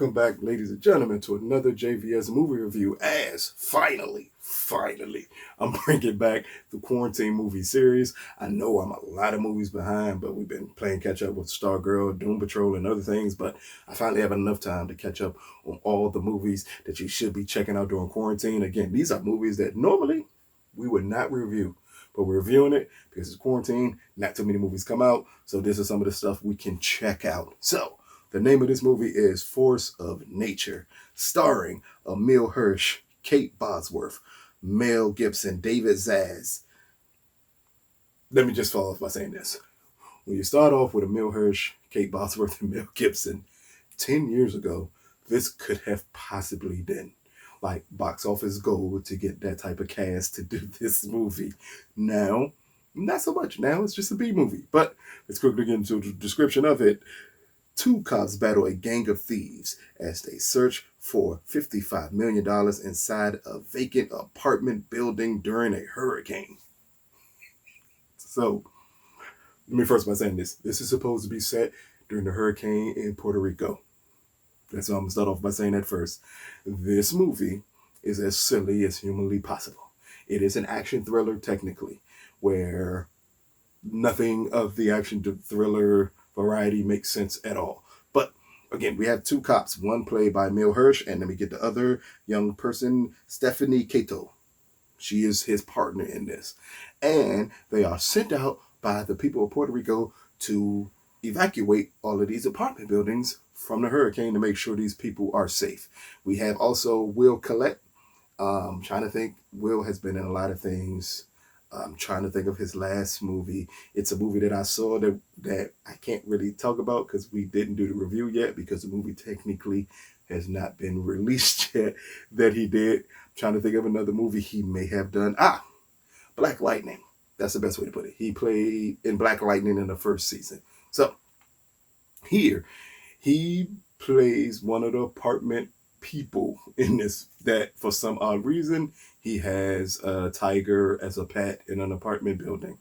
welcome back, ladies and gentlemen, to another JVS movie review. As finally, I'm bringing back the quarantine movie series. I know I'm a lot of movies behind, but we've been playing catch up with Stargirl, Doom Patrol, and other things. But I finally have enough time to catch up on all the movies that you should be checking out during quarantine. Again, these are movies that normally we would not review, but we're reviewing it because it's quarantine. Not too many movies come out, so this is some of the stuff we can check out. So the name of this movie is Force of Nature, starring Emile Hirsch, Kate Bosworth, Mel Gibson, David Zayas. Let me just follow off by saying this. When you start off with Emile Hirsch, Kate Bosworth, and Mel Gibson, 10 years ago, this could have possibly been like box office gold to get that type of cast to do this movie. Now, not so much. Now it's just a B movie. But let's quickly get into the description of it. Two cops battle a gang of thieves as they search for $55 million inside a vacant apartment building during a hurricane. So, let me first by saying this. This is supposed to be set during the hurricane in Puerto Rico. That's why I'm going to start off by saying that first. This movie is as silly as humanly possible. It is an action thriller, technically, where nothing of the action thriller variety makes sense at all. But again, we have two cops, one played by Emile Hirsch, and then we get the other young person, Stephanie Cato. She is his partner in this. And they are sent out by the people of Puerto Rico to evacuate all of these apartment buildings from the hurricane to make sure these people are safe. We have also Will Collette. Trying to think, Will has been in a lot of things. I'm trying to think of his last movie. It's a movie that I saw that I can't really talk about because we didn't do the review yet because the movie technically has not been released yet that he did. I'm trying to think of another movie he may have done. Black Lightning. That's the best way to put it. He played in Black Lightning in the first season. So here, he plays one of the apartment people in this that for some odd reason he has a tiger as a pet in an apartment building.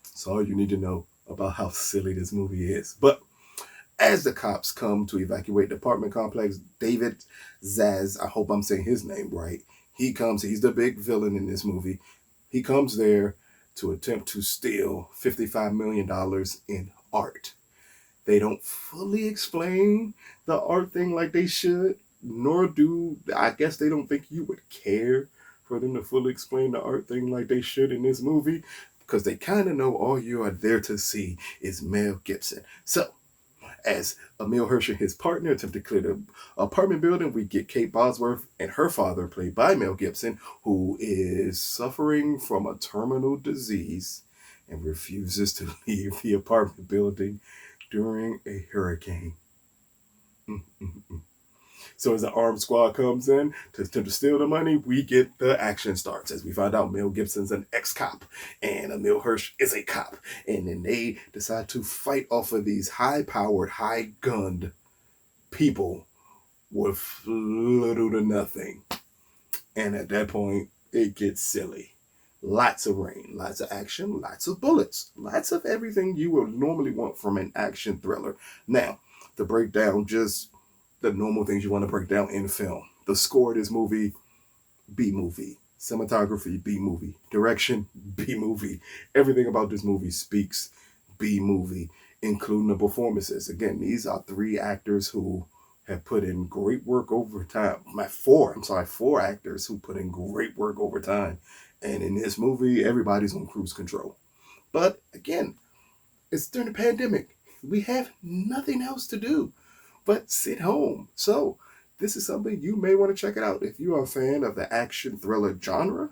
So all you need to know about how silly this movie is. But as the cops come to evacuate the apartment complex, David Zaz, I hope I'm saying his name right, he's the big villain in this movie. He comes there to attempt to steal $55 million in art. They don't fully explain the art thing like they should, nor do, I guess they don't think you would care for them to fully explain the art thing like they should in this movie, because they kind of know all you are there to see is Mel Gibson. So, as Emile Hirsch and his partner attempt to clear the apartment building, we get Kate Bosworth and her father, played by Mel Gibson, who is suffering from a terminal disease and refuses to leave the apartment building during a hurricane. So as the armed squad comes in to attempt to steal the money, we get the action starts as we find out Mel Gibson's an ex-cop and Emile Hirsch is a cop. And then they decide to fight off of these high-powered, high-gunned people with little to nothing. And at that point, it gets silly. Lots of rain, lots of action, lots of bullets, lots of everything you would normally want from an action thriller. Now, to break down just the normal things you want to break down in film. The score of this movie, B movie. Cinematography, B movie. Direction, B movie. Everything about this movie speaks B movie, including the performances. Again, these are three actors who have put in great work over time. Four actors who put in great work over time. And in this movie, everybody's on cruise control. But again, it's during the pandemic. We have nothing else to do but sit home. So this is something you may want to check it out. If you are a fan of the action thriller genre,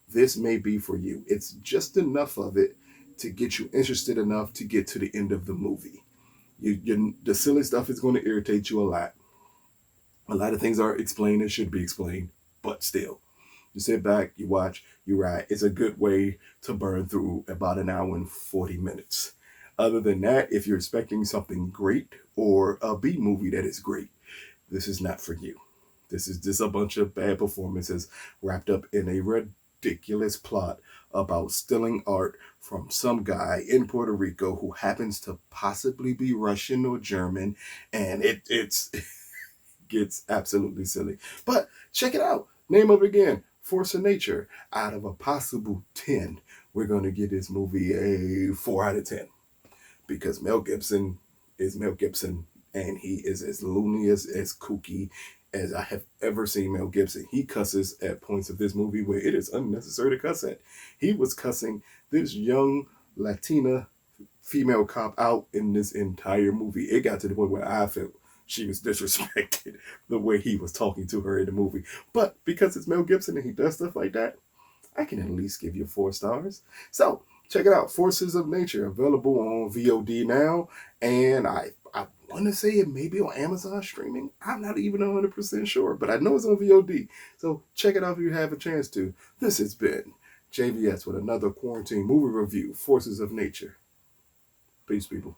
this may be for you. It's just enough of it to get you interested enough to get to the end of the movie. The silly stuff is going to irritate you a lot. A lot of things are explained and should be explained, but still, you sit back, you watch, you ride. It's a good way to burn through about an hour and 40 minutes. Other than that, if you're expecting something great or a B movie that is great, this is not for you. This is just a bunch of bad performances wrapped up in a ridiculous plot about stealing art from some guy in Puerto Rico who happens to possibly be Russian or German. And it's gets absolutely silly. But check it out. Name of it again, Force of Nature. Out of a possible 10, we're going to give this movie a 4 out of 10. Because Mel Gibson is Mel Gibson, and he is as loony as kooky as I have ever seen Mel Gibson. He cusses at points of this movie where it is unnecessary to cuss at. He was cussing this young Latina female cop out in this entire movie. It got to the point where I felt she was disrespected the way he was talking to her in the movie. But because it's Mel Gibson and he does stuff like that, I can at least give you 4 stars. So check it out. Forces of Nature, available on VOD now. And I want to say it may be on Amazon streaming. I'm not even 100% sure, but I know it's on VOD. So check it out if you have a chance to. This has been JVS with another quarantine movie review, Forces of Nature. Peace, people.